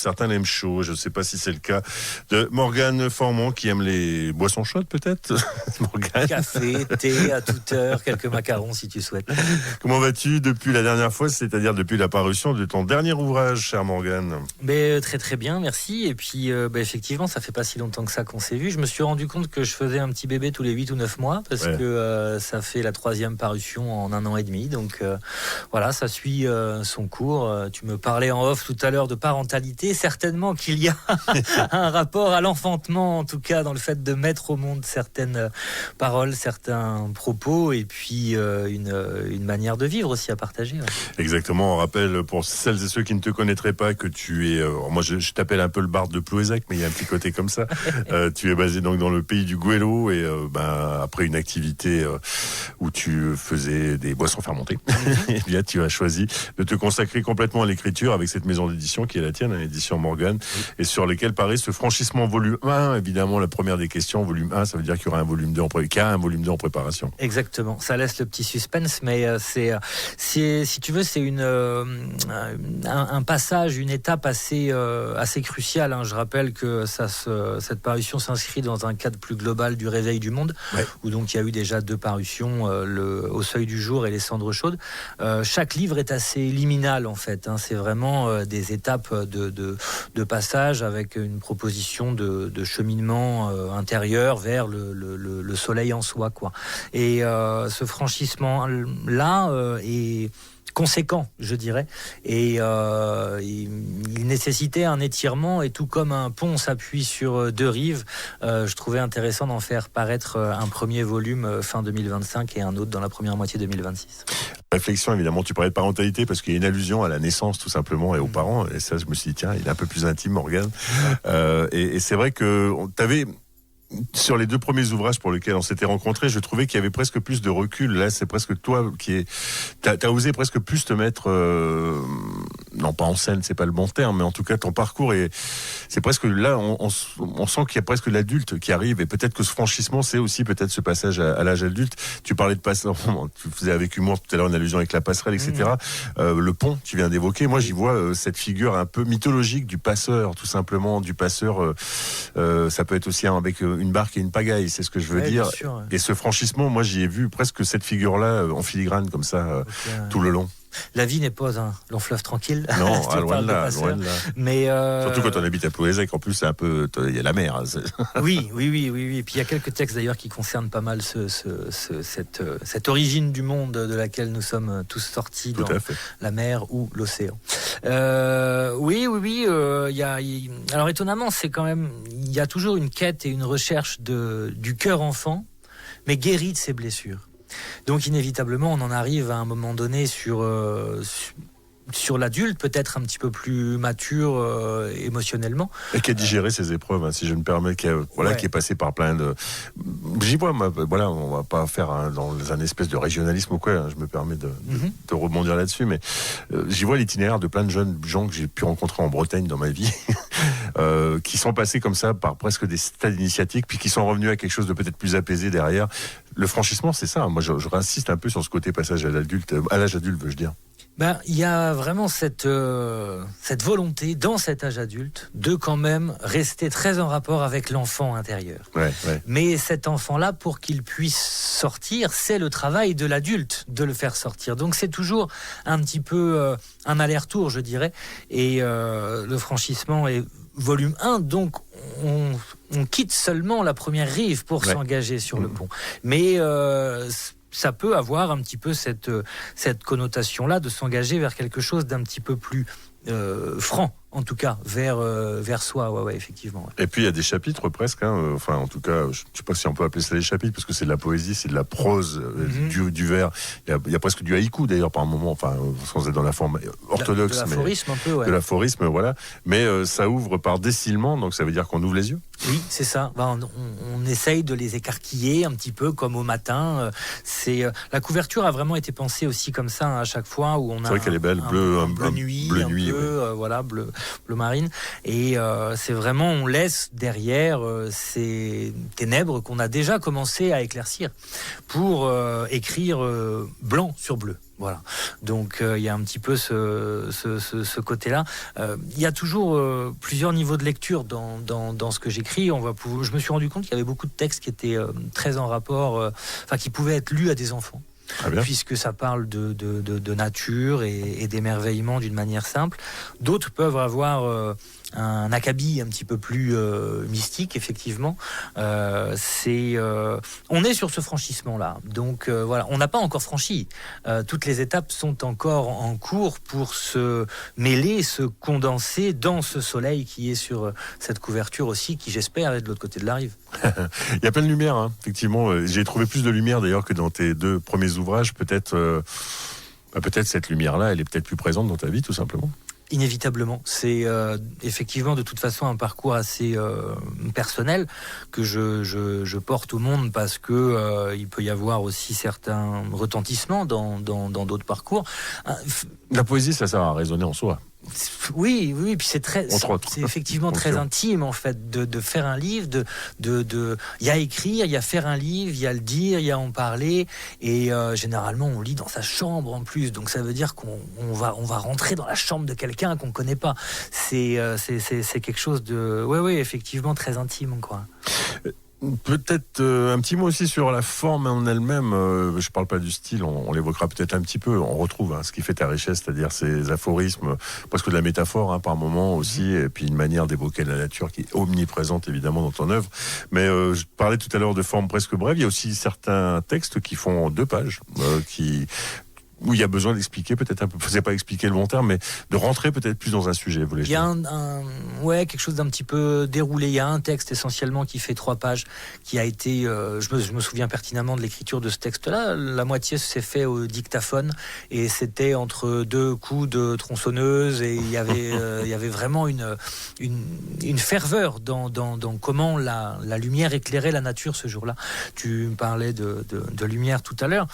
Certains l'aiment chaud, je ne sais pas si c'est le cas de Morgane Formont qui aime les boissons chaudes peut-être. Morgane. Café, thé à toute heure, quelques macarons si tu souhaites. Comment vas-tu depuis la dernière fois, c'est-à-dire depuis la parution de ton dernier ouvrage, chère Morgane? Très très bien, merci. Et puis effectivement, ça fait pas si longtemps que ça qu'on s'est vu. Je me suis rendu compte que je faisais un petit bébé tous les 8 ou 9 mois parce que ça fait la 3e parution en 1 an et demi. Donc voilà, ça suit son cours. Tu me parlais en off tout à l'heure de parentalité. Certainement qu'il y a un rapport à l'enfantement, en tout cas dans le fait de mettre au monde certaines paroles, certains propos et puis une manière de vivre aussi à partager. Ouais. Exactement, on rappelle pour celles et ceux qui ne te connaîtraient pas que tu es, moi je t'appelle un peu le barde de Plouézac, mais il y a un petit côté comme ça. Tu es basé donc dans le pays du Goëlo et après une activité où tu faisais des boissons fermentées, et bien tu as choisi de te consacrer complètement à l'écriture avec cette maison d'édition qui est la tienne, édition Morgane, et sur lesquels paraît ce franchissement volume 1. Évidemment, la première des questions, volume 1, ça veut dire qu'il y aura un volume 2 un volume 2 en préparation. Exactement, ça laisse le petit suspense, mais c'est si tu veux, c'est un passage, une étape assez cruciale. Hein. Je rappelle que cette parution s'inscrit dans un cadre plus global du réveil du monde, où donc il y a eu déjà 2 parutions, Au seuil du jour et Les cendres chaudes. Chaque livre est assez liminal en fait. Hein. C'est vraiment des étapes de passage avec une proposition de cheminement intérieur vers le soleil en soi, quoi. Et ce franchissement là est conséquent, je dirais, et il nécessitait un étirement, et tout comme un pont s'appuie sur 2 rives, je trouvais intéressant d'en faire paraître un premier volume fin 2025 et un autre dans la première moitié 2026. Réflexion, évidemment, tu parlais de parentalité parce qu'il y a une allusion à la naissance tout simplement et aux parents, et ça je me suis dit tiens, il est un peu plus intime, Morgane. Et c'est vrai que t'avais sur les 2 premiers ouvrages pour lesquels on s'était rencontrés, je trouvais qu'il y avait presque plus de recul. Là, c'est presque toi t'as osé presque plus te mettre, non pas en scène, c'est pas le bon terme, mais en tout cas ton parcours c'est presque là, on sent qu'il y a presque l'adulte qui arrive, et peut-être que ce franchissement, c'est aussi peut-être ce passage à l'âge adulte. Tu parlais de passage, tu faisais avec humour tout à l'heure une allusion avec la passerelle, etc. Le pont, tu viens d'évoquer. Moi, j'y vois cette figure un peu mythologique du passeur, tout simplement, du passeur. Ça peut être aussi avec une barque et une pagaille, c'est ce que je veux dire. Sûr, ouais. Et ce franchissement, moi j'y ai vu presque cette figure-là en filigrane comme ça, tout le long. La vie n'est pas un long fleuve tranquille. Non, loin de là. Mais surtout quand on habite à Plouézac, en plus c'est un peu, il y a la mer. Hein, oui. Et puis il y a quelques textes d'ailleurs qui concernent pas mal cette origine du monde de laquelle nous sommes tous sortis, dans la mer ou l'océan. Alors étonnamment, c'est quand même, il y a toujours une quête et une recherche du cœur enfant, mais guéri de ses blessures. Donc inévitablement, on en arrive à un moment donné sur l'adulte, peut-être un petit peu plus mature émotionnellement. Et qui a digéré ses épreuves, hein, si je me permets, qui est passé par plein de... J'y vois, on va pas faire dans un espèce de régionalisme ou quoi, hein, je me permets de rebondir là-dessus, mais j'y vois l'itinéraire de plein de jeunes gens que j'ai pu rencontrer en Bretagne dans ma vie, qui sont passés comme ça par presque des stades initiatiques, puis qui sont revenus à quelque chose de peut-être plus apaisé derrière. Le franchissement, c'est ça. Moi, je réinsiste un peu sur ce côté passage à l'âge adulte, veux-je dire. Il y a vraiment cette volonté dans cet âge adulte de quand même rester très en rapport avec l'enfant intérieur. Mais cet enfant-là, pour qu'il puisse sortir, c'est le travail de l'adulte de le faire sortir. Donc c'est toujours un petit peu un aller-retour, je dirais. Et le franchissement est volume 1, donc on quitte seulement la première rive pour s'engager sur le pont. Mais ça peut avoir un petit peu cette connotation-là de s'engager vers quelque chose d'un petit peu plus franc, en tout cas, vers soi, effectivement. Et puis il y a des chapitres presque, hein, enfin en tout cas, je ne sais pas si on peut appeler ça des chapitres, parce que c'est de la poésie, c'est de la prose, du vers. Il y a presque du haïku d'ailleurs par moment, enfin sans être dans la forme orthodoxe. De l'aphorisme un peu, de l'aphorisme, voilà. Mais ça ouvre par décilement, donc ça veut dire qu'on ouvre les yeux. Oui, c'est ça. On essaye de les écarquiller un petit peu comme au matin. La couverture a vraiment été pensée aussi comme ça, hein, à chaque fois où on a. C'est vrai qu'elle est belle, bleu nuit. Bleu, bleu. bleu marine. Et c'est vraiment, on laisse derrière ces ténèbres qu'on a déjà commencé à éclaircir pour écrire blanc sur bleu. Voilà. Donc il y a un petit peu ce côté-là. Il y a toujours plusieurs niveaux de lecture dans ce que j'écris. Je me suis rendu compte qu'il y avait beaucoup de textes qui étaient très en rapport, qui pouvaient être lus à des enfants. Puisque ça parle de nature et d'émerveillement d'une manière simple. D'autres peuvent avoir un acabit un petit peu plus mystique, effectivement. On est sur ce franchissement-là. Donc voilà, on n'a pas encore franchi. Toutes les étapes sont encore en cours pour se mêler, se condenser dans ce soleil qui est sur cette couverture aussi, qui j'espère est de l'autre côté de la rive. Il y a plein de lumière, hein. Effectivement. J'ai trouvé plus de lumière d'ailleurs que dans tes 2 premiers ouvrages. Peut-être cette lumière-là, elle est peut-être plus présente dans ta vie, tout simplement. Inévitablement, c'est effectivement de toute façon un parcours assez personnel que je porte au monde parce que il peut y avoir aussi certains retentissements dans d'autres parcours. La poésie, ça sert à raisonner en soi. Oui, puis c'est effectivement très intime en fait de faire un livre, il y a écrire, il y a faire un livre, il y a le dire, il y a en parler, et généralement on lit dans sa chambre en plus, donc ça veut dire qu'on va rentrer dans la chambre de quelqu'un qu'on connaît pas. C'est quelque chose de effectivement très intime, quoi. Peut-être un petit mot aussi sur la forme en elle-même. Je parle pas du style, on l'évoquera peut-être un petit peu. On retrouve ce qui fait ta richesse, c'est-à-dire ces aphorismes, presque de la métaphore par moment aussi, et puis une manière d'évoquer la nature qui est omniprésente évidemment dans ton œuvre. Mais je parlais tout à l'heure de forme presque brève. Il y a aussi certains textes qui font 2 pages, où il y a besoin d'expliquer peut-être un peu, c'est pas expliquer le long terme, mais de rentrer peut-être plus dans un sujet. Il y a quelque chose d'un petit peu déroulé. Il y a un texte essentiellement qui fait 3 pages, qui a été, je me souviens pertinemment de l'écriture de ce texte-là. La moitié s'est fait au dictaphone et c'était entre 2 coups de tronçonneuse et il y avait vraiment une ferveur dans comment la lumière éclairait la nature ce jour-là. Tu me parlais de lumière tout à l'heure.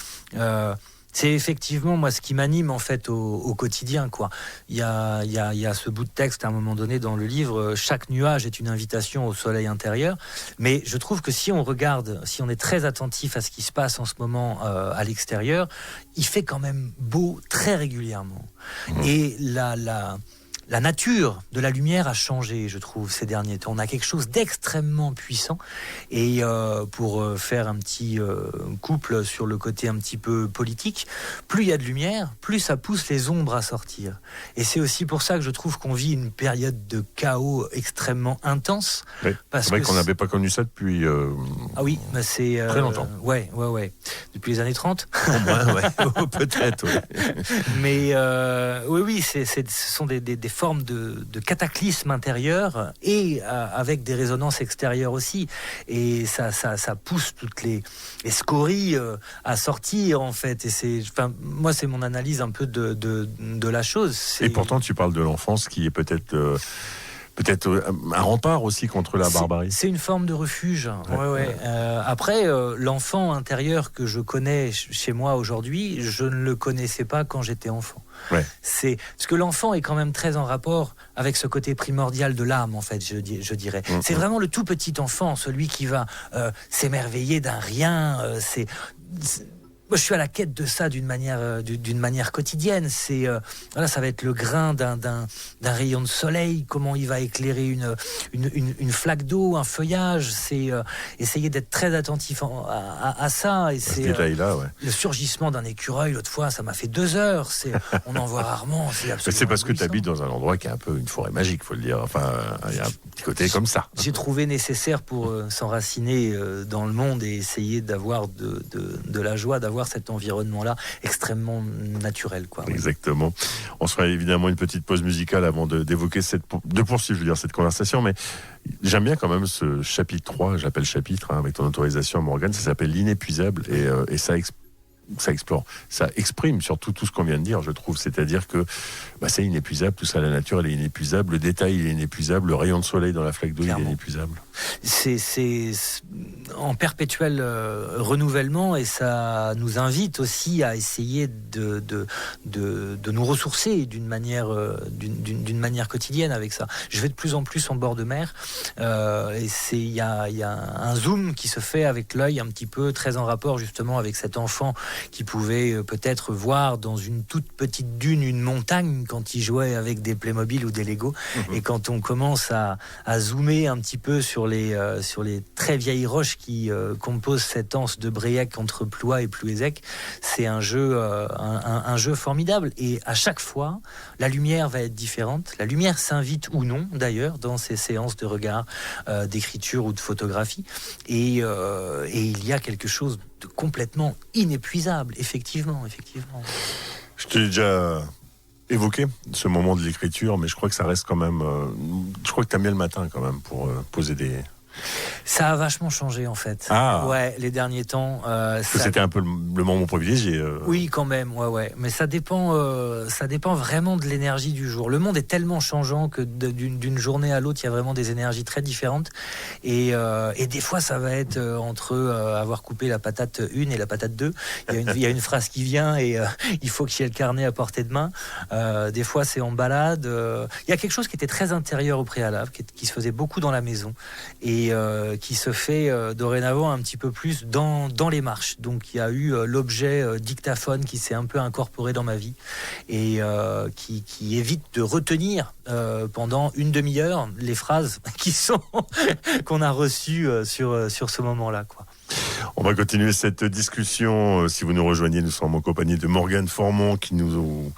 C'est effectivement moi ce qui m'anime en fait au quotidien, quoi. Il y a ce bout de texte à un moment donné dans le livre. Chaque nuage est une invitation au soleil intérieur. Mais je trouve que si on est très attentif à ce qui se passe en ce moment à l'extérieur, il fait quand même beau très régulièrement. Et la nature de la lumière a changé, je trouve, ces derniers temps. On a quelque chose d'extrêmement puissant. Et pour faire un petit couple sur le côté un petit peu politique, plus il y a de lumière, plus ça pousse les ombres à sortir. Et c'est aussi pour ça que je trouve qu'on vit une période de chaos extrêmement intense. Oui, c'est vrai qu'on n'avait pas connu ça depuis c'est très longtemps. Ouais. Depuis les années 30. Au moins, ouais. Peut-être, ouais. Mais ce sont des formes de cataclysme intérieur et avec des résonances extérieures aussi, et ça pousse toutes les scories à sortir en fait, et moi c'est mon analyse un peu de la chose. Et pourtant tu parles de l'enfance qui est peut-être un rempart aussi contre la barbarie. C'est une forme de refuge. Après, l'enfant intérieur que je connais chez moi aujourd'hui, je ne le connaissais pas quand j'étais enfant. C'est parce que l'enfant est quand même très en rapport avec ce côté primordial de l'âme, en fait, je dirais. C'est vraiment le tout petit enfant, celui qui va s'émerveiller d'un rien. Moi, je suis à la quête de ça d'une manière quotidienne. Ça va être le grain d'un rayon de soleil, comment il va éclairer une flaque d'eau, un feuillage. C'est essayer d'être très attentif à ça. Et c'est le surgissement d'un écureuil. L'autre fois, ça m'a fait 2 heures. On en voit rarement. C'est parce que tu habites dans un endroit qui est un peu une forêt magique, faut le dire. Enfin, il y a un petit côté comme ça. J'ai trouvé nécessaire pour s'enraciner dans le monde et essayer d'avoir de la joie, d'avoir cet environnement-là extrêmement naturel, quoi. Exactement. On se fera évidemment une petite pause musicale avant d'évoquer de poursuivre, cette conversation, mais j'aime bien quand même ce chapitre 3, j'appelle chapitre, avec ton autorisation, Morgane, ça s'appelle l'inépuisable, et ça ça explore, ça exprime surtout tout ce qu'on vient de dire, je trouve. C'est-à-dire que c'est inépuisable, tout ça, la nature, elle est inépuisable, le détail, il est inépuisable, le rayon de soleil dans la flaque d'eau, il est inépuisable. C'est en perpétuel renouvellement, et ça nous invite aussi à essayer de nous ressourcer d'une manière quotidienne avec ça. Je vais de plus en plus en bord de mer, et il y a un zoom qui se fait avec l'œil un petit peu, très en rapport justement avec cet enfant qui pouvait peut-être voir dans une toute petite dune une montagne quand il jouait avec des Playmobil ou des Lego. Et quand on commence à zoomer un petit peu sur les très vieilles roches qui composent cette anse de Bréhec entre Ploie et Plouézec, c'est un jeu formidable. Et à chaque fois, la lumière va être différente. La lumière s'invite ou non, d'ailleurs, dans ces séances de regard, d'écriture ou de photographie. Et il y a quelque chose de complètement inépuisable, effectivement. Je t'ai déjà évoqué ce moment de l'écriture, mais je crois que ça reste quand même... je crois que t'aimes bien le matin quand même pour poser des... Ça a vachement changé en fait. Ouais, les derniers temps. C'était un peu le moment privilégié. Oui, quand même. Ouais. Mais ça dépend vraiment de l'énergie du jour. Le monde est tellement changeant que d'une journée à l'autre, il y a vraiment des énergies très différentes. Et des fois, ça va être entre avoir coupé la patate 1 et la patate 2. Il y a une phrase qui vient et il faut qu'il y ait le carnet à portée de main. Des fois, c'est en balade. Il y a quelque chose qui était très intérieur au préalable, qui se faisait beaucoup dans la maison. Et qui se fait dorénavant un petit peu plus dans les marches. Donc il y a eu l'objet dictaphone qui s'est un peu incorporé dans ma vie et qui évite de retenir pendant une demi-heure les phrases qu'on a reçues sur ce moment-là, quoi. On va continuer cette discussion. Si vous nous rejoignez, nous sommes en compagnie de Morgane Formand qui nous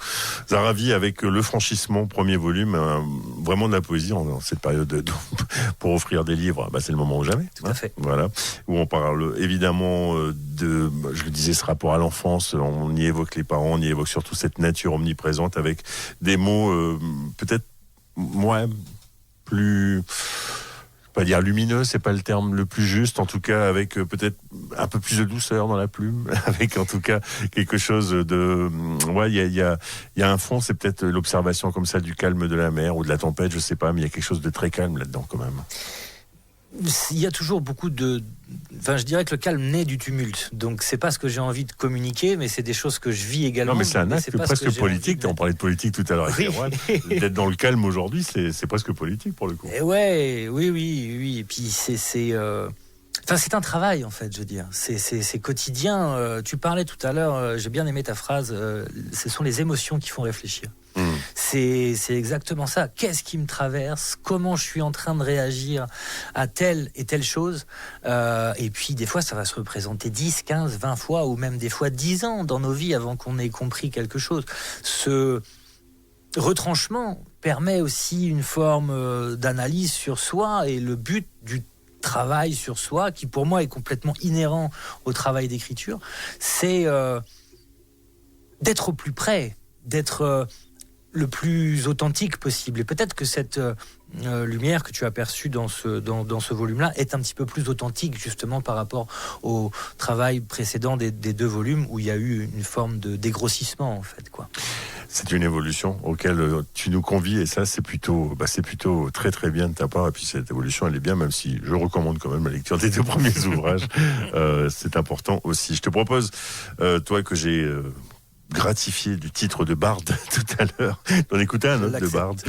a ravis avec Le Franchissement, premier volume, vraiment de la poésie en cette période pour offrir des livres. C'est le moment ou jamais. Tout à fait. Voilà, où on parle évidemment je le disais, ce rapport à l'enfance. On y évoque les parents, on y évoque surtout cette nature omniprésente avec des mots peut-être plus... pas dire lumineux, c'est pas le terme le plus juste, en tout cas avec peut-être un peu plus de douceur dans la plume, avec en tout cas quelque chose de... il y a un fond, c'est peut-être l'observation comme ça du calme de la mer ou de la tempête, je sais pas, mais il y a quelque chose de très calme là-dedans quand même. Il y a toujours beaucoup de... je dirais que le calme naît du tumulte. Donc, c'est pas ce que j'ai envie de communiquer, mais c'est des choses que je vis également. Non, mais c'est un acte presque politique. On parlait de politique tout à l'heure avec Erwan. D'être dans le calme aujourd'hui, c'est presque politique pour le coup. Et oui. Et puis, c'est un travail, en fait, je veux dire. C'est quotidien. Tu parlais tout à l'heure, j'ai bien aimé ta phrase, ce sont les émotions qui font réfléchir. C'est exactement ça. Qu'est-ce qui me traverse? Comment je suis en train de réagir à telle et telle chose? Et puis, des fois, ça va se représenter 10, 15, 20 fois, ou même des fois 10 ans dans nos vies avant qu'on ait compris quelque chose. Ce retranchement permet aussi une forme d'analyse sur soi, et le but du travail sur soi, qui pour moi est complètement inhérent au travail d'écriture, c'est d'être au plus près, d'être le plus authentique possible. Et peut-être que cette lumière que tu as perçue dans ce volume-là est un petit peu plus authentique, justement par rapport au travail précédent des 2 volumes où il y a eu une forme de dégrossissement, en fait, quoi. C'est une évolution auquel tu nous convies, et ça c'est plutôt très très bien de ta part. Et puis cette évolution elle est bien, même si je recommande quand même la lecture des 2 premiers ouvrages. C'est important aussi. Je te propose, toi que j'ai gratifié du titre de barde tout à l'heure, d'en écouter un autre de barde.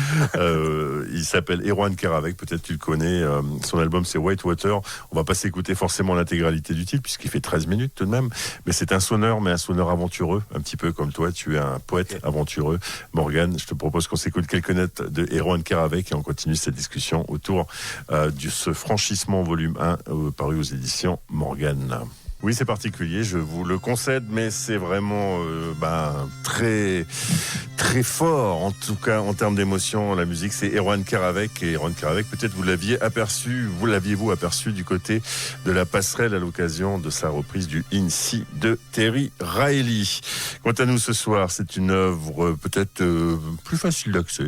Il s'appelle Erwan Keravec, peut-être tu le connais. Son album c'est Whitewater. On va pas s'écouter forcément l'intégralité du titre puisqu'il fait 13 minutes tout de même, mais c'est un sonneur, mais un sonneur aventureux, un petit peu comme toi. Tu es un poète aventureux, Morgane. Je te propose qu'on s'écoute quelques notes de Erwan Keravec et on continue cette discussion autour de ce Franchissement volume 1 paru aux éditions Morgane. Oui, c'est particulier, je vous le concède, mais c'est vraiment très très fort, en tout cas en termes d'émotion. La musique, c'est Erwan Keravec. Et Erwan Keravec, peut-être vous l'aviez-vous aperçu du côté de la passerelle à l'occasion de sa reprise du Inci de Terry Riley. Quant à nous ce soir, c'est une œuvre peut-être plus facile d'accès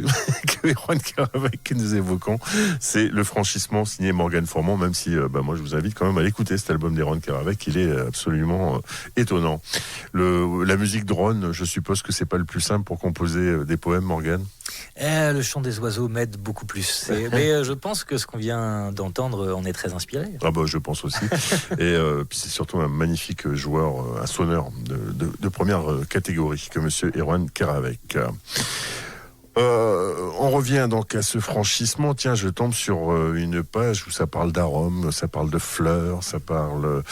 que Erwan Keravec que nous évoquons. C'est Le Franchissement, signé Morgane Formand, même si moi je vous invite quand même à l'écouter, cet album d'Erwan Keravec. Il est est absolument étonnant. La musique drone, je suppose que c'est pas le plus simple pour composer des poèmes, Morgane. Le chant des oiseaux m'aide beaucoup plus. Mais je pense que ce qu'on vient d'entendre en est très inspiré. Ah bah, je pense aussi. Et puis c'est surtout un magnifique joueur, un sonneur de première catégorie que Monsieur Erwan Keravec. On revient donc à ce franchissement. Tiens, je tombe sur une page où ça parle d'arômes, ça parle de fleurs, ça parle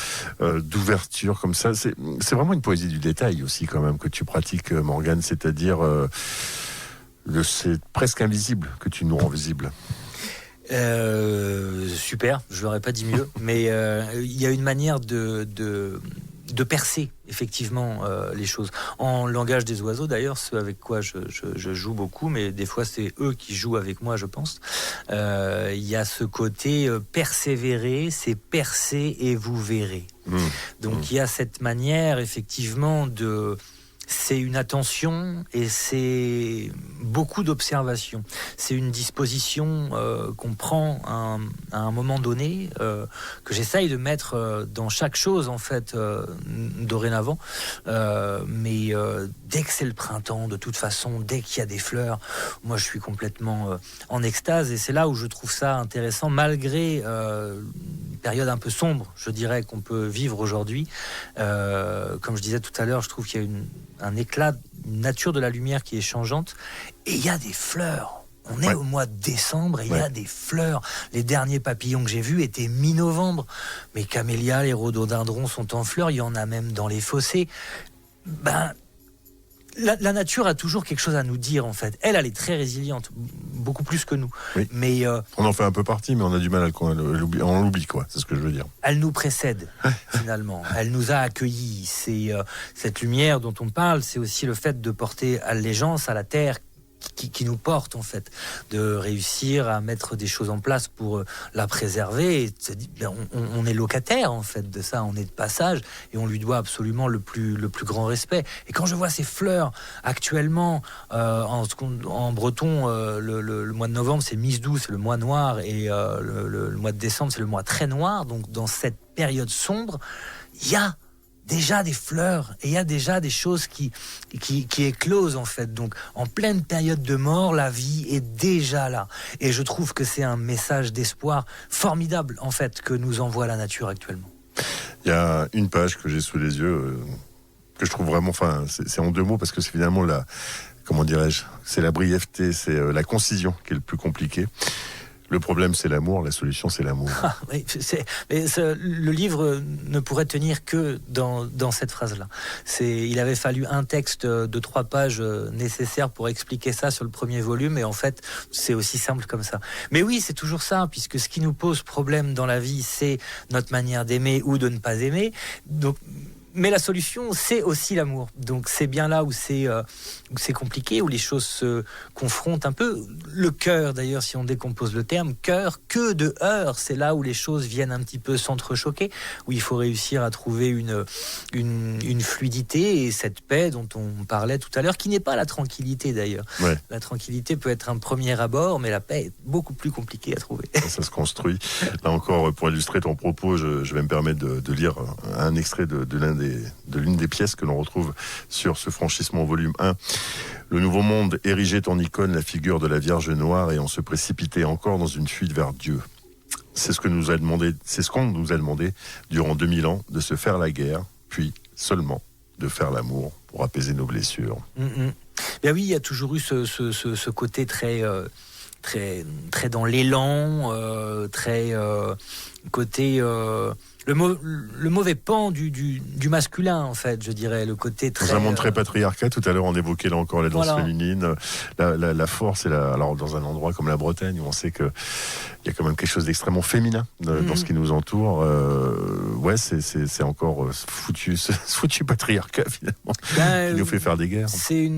d'ouverture comme ça. C'est vraiment une poésie du détail aussi quand même que tu pratiques, Morgane, c'est-à-dire c'est presque invisible que tu nous rends visible. Super, je l'aurais pas dit mieux, mais il y a une manière de percer effectivement les choses. En langage des oiseaux d'ailleurs, ceux avec quoi je joue beaucoup, mais des fois c'est eux qui jouent avec moi, je pense. Il y a ce côté persévérer, c'est percer et vous verrez. Donc il y a cette manière effectivement de... C'est une attention et c'est beaucoup d'observation. C'est une disposition qu'on prend à un moment donné, que j'essaye de mettre dans chaque chose en fait dorénavant. Mais dès que c'est le printemps, de toute façon, dès qu'il y a des fleurs, moi je suis complètement en extase et c'est là où je trouve ça intéressant malgré une période un peu sombre, je dirais, qu'on peut vivre aujourd'hui. Comme je disais tout à l'heure, je trouve qu'il y a un éclat, une nature de la lumière qui est changeante. Et il y a des fleurs. On est au mois de décembre et il y a des fleurs. Les derniers papillons que j'ai vus étaient mi-novembre. Mais camélias, les rhododendrons sont en fleurs. Il y en a même dans les fossés. La nature a toujours quelque chose à nous dire, en fait. Elle est très résiliente, beaucoup plus que nous. Oui. Mais on en fait un peu partie, mais on a du mal à l'oublier. On l'oublie, quoi. C'est ce que je veux dire. Elle nous précède, finalement. Elle nous a accueillis. C'est cette lumière dont on parle, c'est aussi le fait de porter allégeance à la terre qui nous porte, en fait, de réussir à mettre des choses en place pour la préserver. Et on est locataire, en fait, de ça. On est de passage et on lui doit absolument le plus grand respect. Et quand je vois ces fleurs actuellement en breton, le mois de novembre, c'est Misdou, c'est le mois noir, et le mois de décembre, c'est le mois très noir. Donc, dans cette période sombre, il y a déjà des fleurs et il y a déjà des choses qui éclosent, en fait. Donc en pleine période de mort, la vie est déjà là et je trouve que c'est un message d'espoir formidable, en fait, que nous envoie la nature actuellement. Il y a une page que j'ai sous les yeux que je trouve vraiment, enfin c'est en deux mots parce que c'est finalement comment dirais-je, c'est la brièveté, c'est la concision qui est le plus compliqué. Le problème, c'est l'amour. La solution, c'est l'amour. Oui, le livre ne pourrait tenir que dans cette phrase-là. Il avait fallu un texte de 3 pages nécessaire pour expliquer ça sur le premier volume. Et en fait, c'est aussi simple comme ça. Mais oui, c'est toujours ça, puisque ce qui nous pose problème dans la vie, c'est notre manière d'aimer ou de ne pas aimer. Donc, mais la solution, c'est aussi l'amour. Donc c'est bien là où c'est compliqué, où les choses se confrontent un peu. Le cœur, d'ailleurs, si on décompose le terme, cœur, que de heurts, c'est là où les choses viennent un petit peu s'entrechoquer, où il faut réussir à trouver une fluidité et cette paix dont on parlait tout à l'heure, qui n'est pas la tranquillité d'ailleurs. Ouais. La tranquillité peut être un premier abord, mais la paix est beaucoup plus compliquée à trouver. Ça se construit. Là encore, pour illustrer ton propos, je vais me permettre de lire un extrait de l'une des pièces que l'on retrouve sur ce franchissement volume 1. Le Nouveau Monde érigeait en icône la figure de la Vierge Noire et on se précipitait encore dans une fuite vers Dieu. C'est ce qu'on nous a demandé durant 2000 ans, de se faire la guerre, puis seulement de faire l'amour pour apaiser nos blessures. Bien oui, il y a toujours eu ce côté très dans l'élan, très côté... Le mauvais pan du masculin, en fait, je dirais, le côté très... Dans un monde très patriarcal, tout à l'heure on évoquait là encore la danse féminine, la force, alors dans un endroit comme la Bretagne, où on sait qu'il y a quand même quelque chose d'extrêmement féminin dans ce qui nous entoure, c'est encore ce foutu patriarcat finalement, qui nous fait faire des guerres. C'est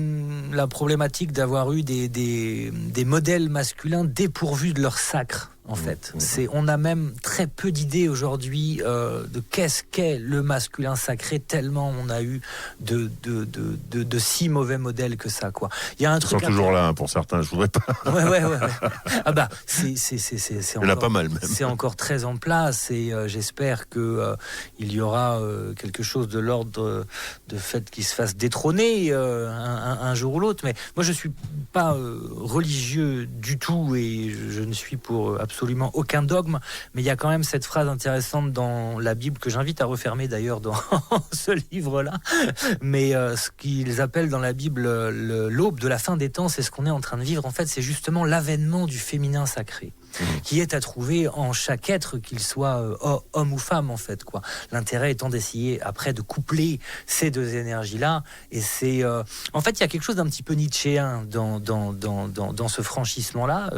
la problématique d'avoir eu des modèles masculins dépourvus de leur sacre. en fait. On a même très peu d'idées aujourd'hui de qu'est-ce qu'est le masculin sacré, tellement on a eu de si mauvais modèles que ça, quoi. Il y a un truc. Ils sont toujours là, hein, pour certains, je voudrais pas. Ouais. Ah bah, il y en a pas mal, même. C'est encore très en place, et j'espère que il y aura quelque chose de l'ordre de fait qu'il se fasse détrôner un jour ou l'autre. Mais moi, je suis pas religieux du tout, et je ne suis pour absolument aucun dogme, mais il y a quand même cette phrase intéressante dans la Bible que j'invite à refermer d'ailleurs dans ce livre-là, mais ce qu'ils appellent dans la Bible l'aube de la fin des temps, c'est ce qu'on est en train de vivre. En fait, c'est justement l'avènement du féminin sacré, qui est à trouver en chaque être, qu'il soit homme ou femme, en fait, quoi. L'intérêt étant d'essayer après de coupler ces deux énergies-là, et c'est en fait, il y a quelque chose d'un petit peu nietzschéen dans ce franchissement-là.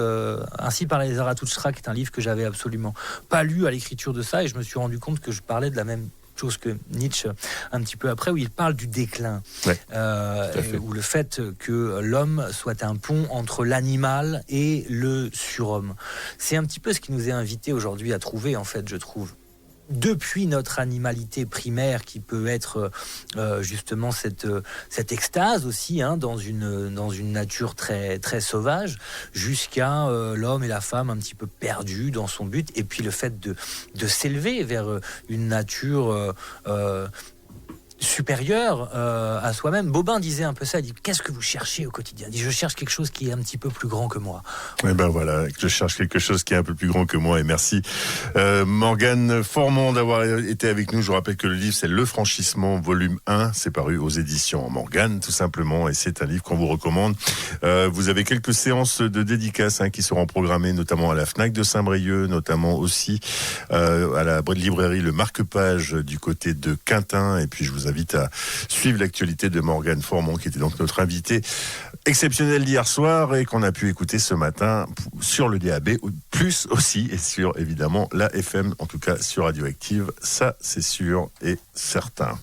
Ainsi parlait Zarathustra, qui est un livre que j'avais absolument pas lu à l'écriture de ça, et je me suis rendu compte que je parlais de la même chose que Nietzsche un petit peu après, où il parle du déclin, ou le fait que l'homme soit un pont entre l'animal et le surhomme. C'est un petit peu ce qui nous est invité aujourd'hui à trouver, en fait, je trouve. Depuis notre animalité primaire, qui peut être justement cette extase aussi, hein, dans une nature très, très sauvage, jusqu'à l'homme et la femme un petit peu perdus dans son but, et puis le fait de s'élever vers une nature supérieur à soi-même. Bobin disait un peu ça, il dit: qu'est-ce que vous cherchez au quotidien? Il dit: je cherche quelque chose qui est un petit peu plus grand que moi. Et ben voilà, je cherche quelque chose qui est un peu plus grand que moi, et merci Morgane Formand d'avoir été avec nous. Je vous rappelle que le livre, c'est Le Franchissement, volume 1, c'est paru aux éditions Morgane, tout simplement, et c'est un livre qu'on vous recommande. Vous avez quelques séances de dédicaces, hein, qui seront programmées, notamment à la FNAC de Saint-Brieuc, notamment aussi à la librairie Le Marque-Page du côté de Quintin, et puis je vous invite à suivre l'actualité de Morgane Formand, qui était donc notre invité exceptionnel d'hier soir, et qu'on a pu écouter ce matin sur le DAB+, plus aussi, et sur évidemment la FM, en tout cas sur Radioactive, ça c'est sûr et certain.